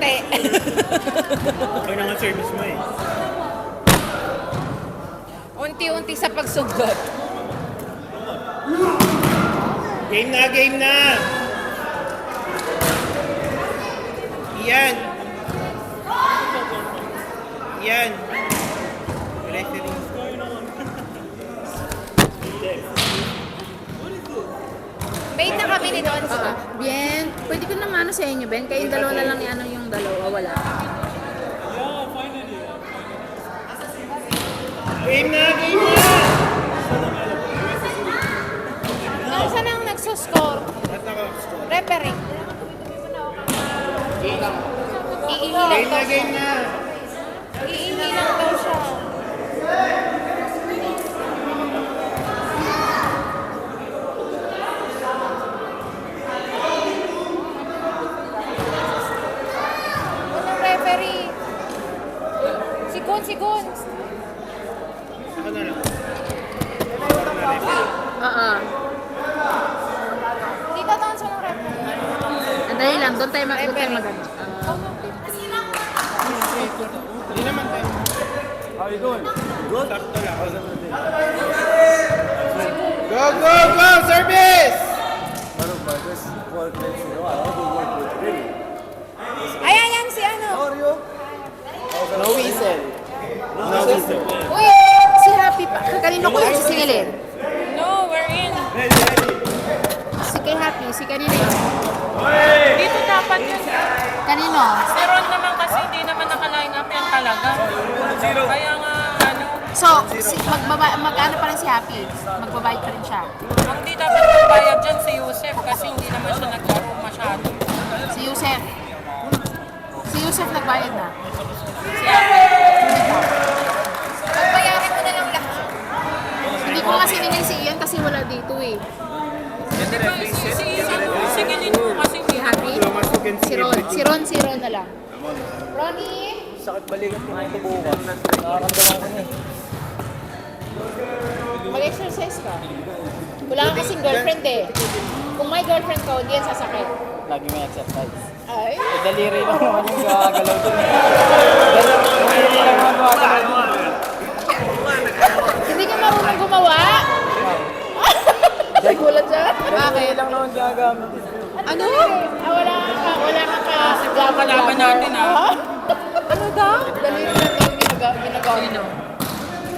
unti-unti. Ay naman service mo eh. Unti-unti sa pagsugot. Game na, game na! Iyan! Iyan! Referee. Bait na kami ni Don. Bien, pwede ko naman ano sa inyo, Ben? Kayong dalawa na lang ni ano yung dalawa, wala. Game na, game na! Saan ang nagsuscore? Referee. Iihi lang Game na, daw siya. game na! Iihi lang daw siya. Anong referee? Si Gun. Ako na lang. Dito taon sa ng referee. Andali lang, doon tayo mag-ano. Hindi naman tayo. How you doing? Good. Sakto lang. Go, go, go! Service! Ayan si ano. No whistle. No whistle. Uy, si Happy pa. Kanino ko yung sisingilin? No, we're in. Si kay Happy, si kanino yun? Dito dapat yun. Kanino? Si Ron naman kasi hindi naman naka-line up yan talaga. Kaya nga, ano, So, mag-ano pa rin si Happy? Magbabayad pa rin siya. ang di dapat magbayad dyan si Yusef kasi hindi naman siya naglaro masyado. Si Yusef. Si Yusef nagbayad na. Si Ate, Pagbayarin mo na lang lahat. Hindi ko nga siningil si Ian kasi wala dito eh. di ba si Isan, sigilin mo kasi Si Happy? As long as you can Si see Ron. everything. Si Ron na lang. Ronnie! Sakit balikat ko ito bukas. Nakakamdaman ko na eh. Mag-exercise ka. Wala kang kasing girlfriend eh. Kung may girlfriend ka, hindi yan sasakit. Lagi may exercise. Ay? Eh, daliri lang naman yung gagalaw dun eh. Daliri lang naman gagalaw dun. Hindi ka marunong gumawa? Nagulat siya? Daliri lang naman gagamit. Ano? Wala ka kalaban natin ah. Ano daw? Dali na daw ginagawa niyo.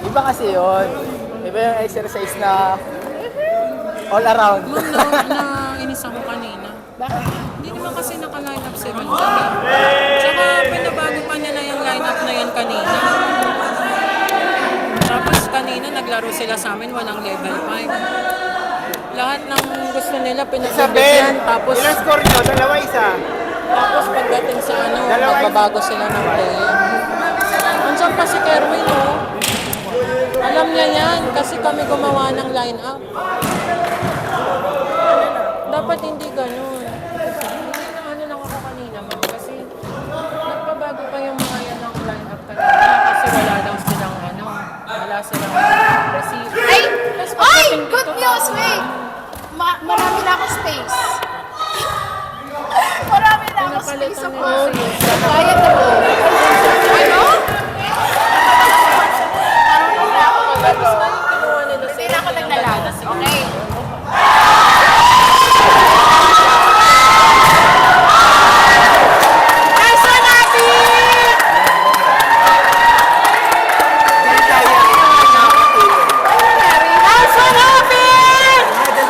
Iba kasi yun. Iba yung exercise na all around. na inis ako kanina. Bakit? Hindi naman kasi naka-line up si Ron dyan eh. Tsaka pinabago pa niya na yung line up na yan kanina. Tapos kanina naglaro sila sa amin, walang level 5. Lahat ng gusto nila pinagbibigyan. Tapos Ilang score nyo? Dalawa, isa. pagdating sa ano, Dalawa- magbabago sila ng player. Andiyan pa si Kerwin, oh. Alam niya yan, kasi kami gumawa ng line-up. Dapat hindi ganun. Hindi na ano lang ako kanina, ma'am, kasi nagpabago pa yung mga yan ng line-up kanina. Kasi wala daw silang ano, wala silang receiver. Ay! Tapos Ay! pagdating Good dito, news! Wait! Marami na ako space. Marami na ako space sa phone. Bayad na po. Ano? Marunong na ako mag-ano. kinuha nila Hindi na ako naglalala. Okay. Nice one, Abby! Nice one, Abby! Ano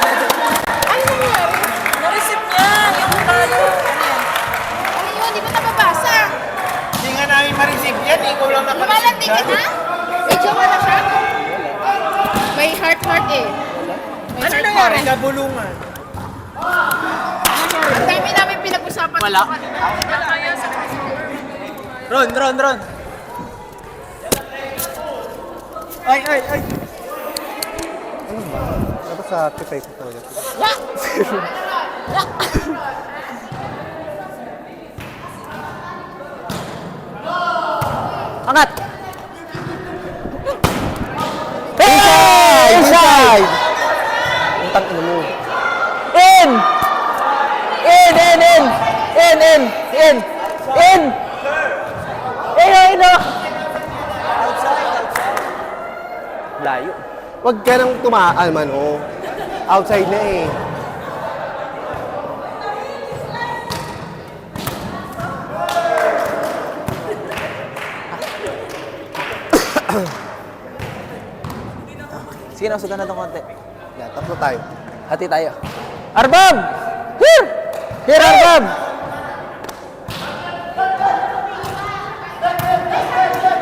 nangyari? Na-receive niya, yung talo. Ano yun? Di ba nababasa? Hindi nga namin ma-receive yan. Ikaw lang Lumalandi ka na? May jowa na siya? May heart eh. May Ano heart nangyari? Nabulungan. Ang dami namin pinag-usapan. Wala. Ron. Ay! Ano ba? Dapat sa tipay ko talaga. Angat! Inside! Utang ino mo. In! In! In! Layo. Huwag ka nang tumaan man, oh. Outside na eh. Sige na, usugan na itong konti. Yan, tatlo tayo. Hati tayo. Arbab! Here! Here, Arbab!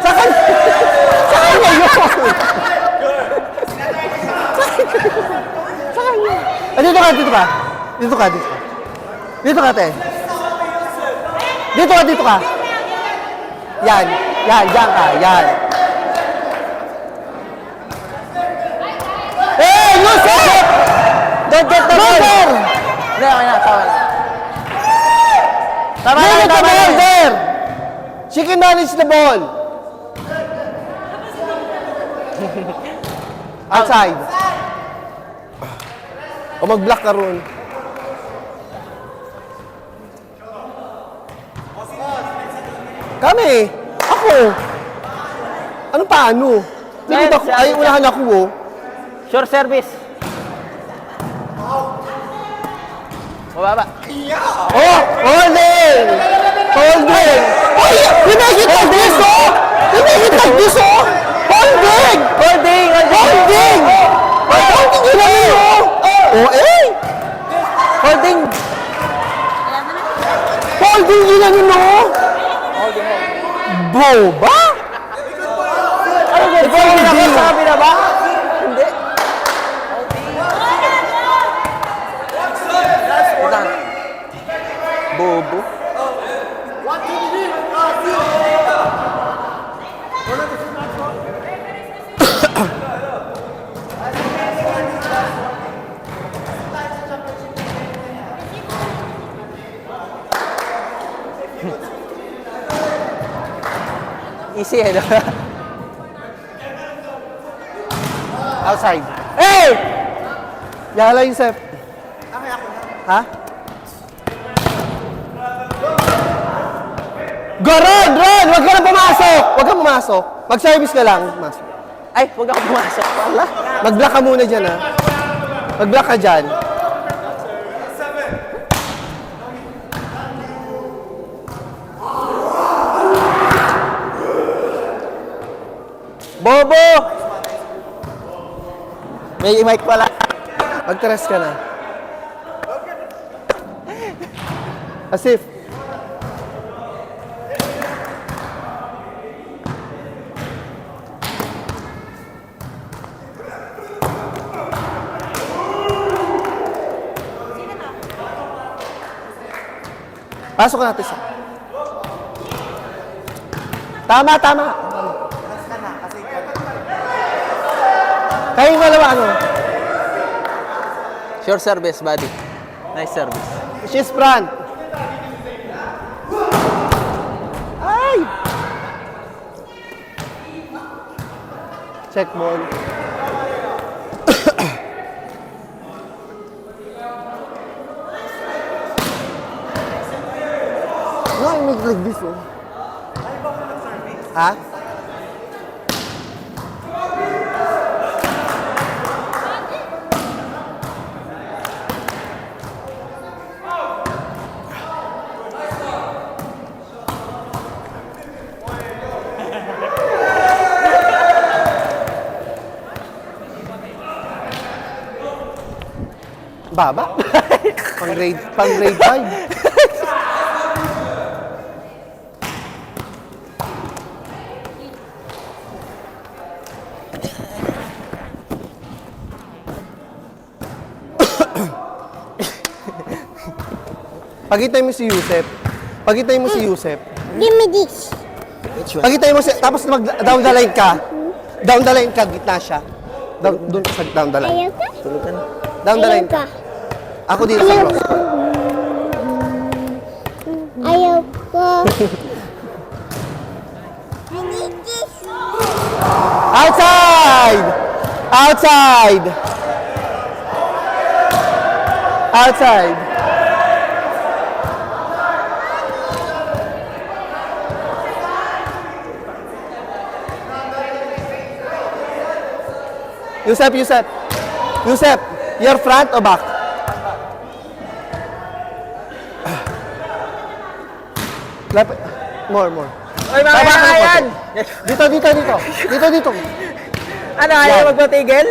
Sakal! Sakal na yun! Sakal na. Dito ka, dito ka. Dito ka, dito ka. Dito ka, te. Dito ka. Yan, yan, yan ka, yan. Hey, Yusuf! Don't get the ball! Hindi, okay na, tama na. Tama na. There! She can manage the ball. Outside. O mag-block ka ron. Kami! Ako! Ano paano? Tingin ako, ay unahan ako, oh. Short service. Mababa. Oh! Holding! Holding! Ay! You make it like this, oh! You make it like this, oh! Holding! Holding! Holding! Holding yun lang yun, oh! Oh, eh! Holding! Holding yun lang yun, oh! Boba? Ano yun? Holding ako sa kabila ba? Hindi. Utang. Bobo. Easy eh, no? Outside. Hey! Yala yung Sep. Ha? Go, run! Run! Huwag ka na pumasok! Huwag ka pumasok. Mag-service ka lang. Pumasok. Ay, huwag ako pumasok. Wala. Mag-block ka muna dyan, ha? Mag-block ka dyan. Bobo! May mic pala. Mag-tres ka na. Asif. Pasok ka natin sa... Tama, tama. Kayong dalawa, ano? Short service, buddy. Nice service. She's front. Ay! Check ball. No, I make like this, oh. Ha? Baba? pang grade 5. Pagitay mo si Yusef. Pagitay mo si Yusef. Give me this. Pagitay mo si... Tapos down the line ka. Down the line ka, gitna siya. Doon ka sa down the line. Ayaw ka? Tulog ka na. Down the line ka. Ako dito sa cross. Ayaw ko. I need this. Outside! Outside! Outside! Yusef, Yusef. Yusef, you're front o back? Lapit. More. Oy, mamaya Tama ka na na yan! Dito. Dito. Ano, ayaw magpatigil?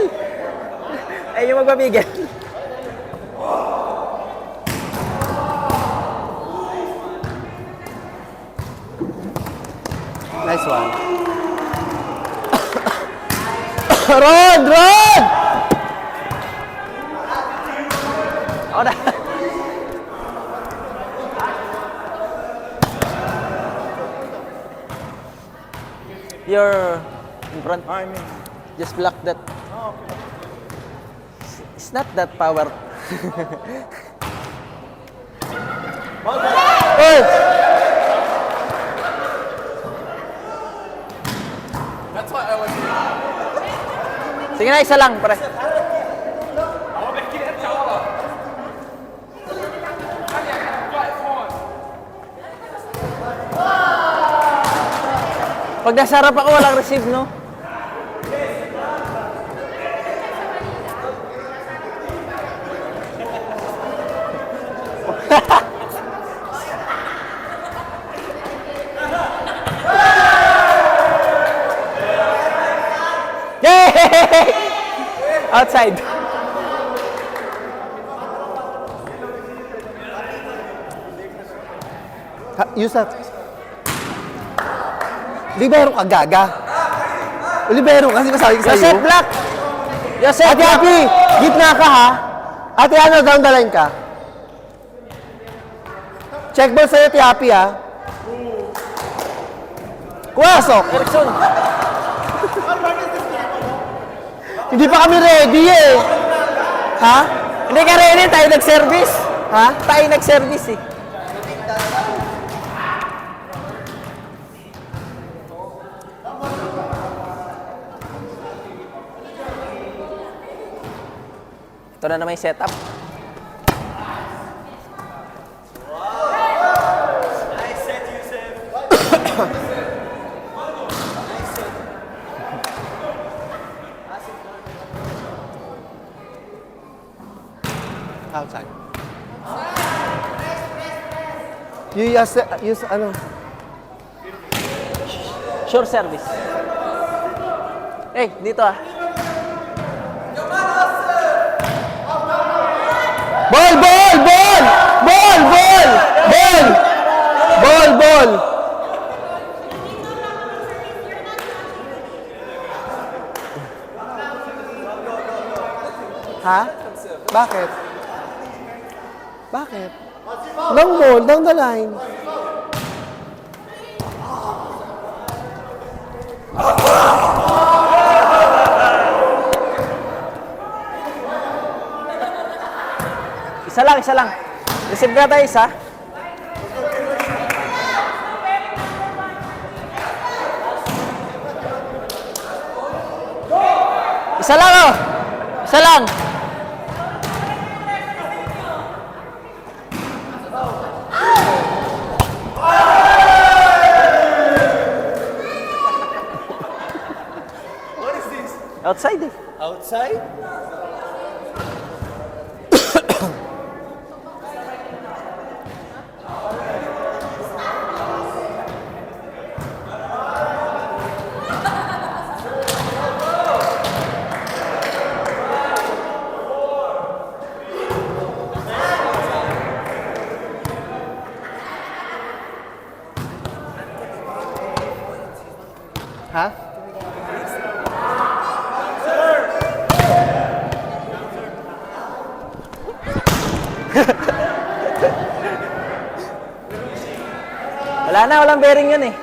Ayaw magpapigil? Nice one. Rod! Ako na. You're in front. Just block that. It's not that power. Oy! Sige na, isa lang, pre. Pag nasa harap ako, walang receive, no? Yay! Outside. Yusef. Libero ka, gaga. Libero kasi masabi ko sa'yo. Joseph Black! Joseph Ate Black! Happy, gitna ka ha. Ate ano, down the line ka. Check ball sa'yo, Ate Happy ha. Kuwasok. Erickson! Hindi pa kami ready eh. Ha? Hindi ka ready, tayo nag-service. Ha? Tayo nag-service eh. Ito na naman yung setup. Outside. Use ano? Sure service. Eh, dito ah. Ball! Ha? Bakit? Long ball, down the line. Isa lang. Receive na tayo isa. Isa lang oh. Isa lang. Outside eh. Outside? Ha? Wala na, walang bearing yun eh.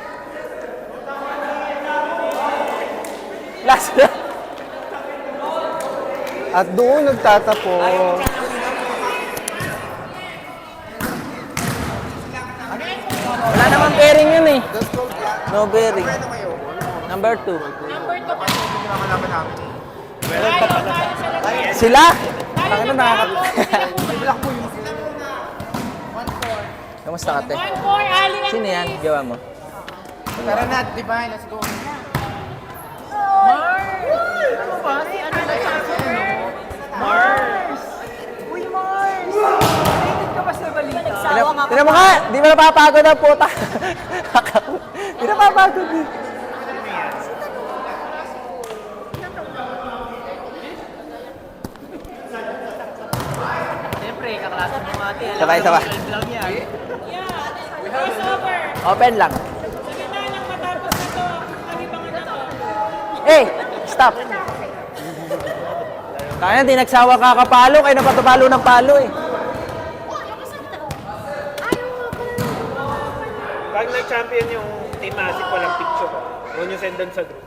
Last na. At doon nagtatapos. Wala namang bearing yun eh. No bearing. Number 2. Sila? Ano Kamusta ka, te? Sino yan? Gawa mo? Tara na, di ba? Let's go. Si ano na siya sa ano? Mars! Uy, Mars! Nainit ka ba sa balita? Tignan mo nga, di ba napapagod ang puta? Di napapagod eh. Siyempre, kaklase mo ate. Sabay, sabay. Lang yan. Open lang. Hey, stop. Kaya di nagsawa kakapalo, kayo napatapalo ng palo eh. Pag nag-champion yung Team Massive, walang picture ko. Huwag nyo send doon sa group.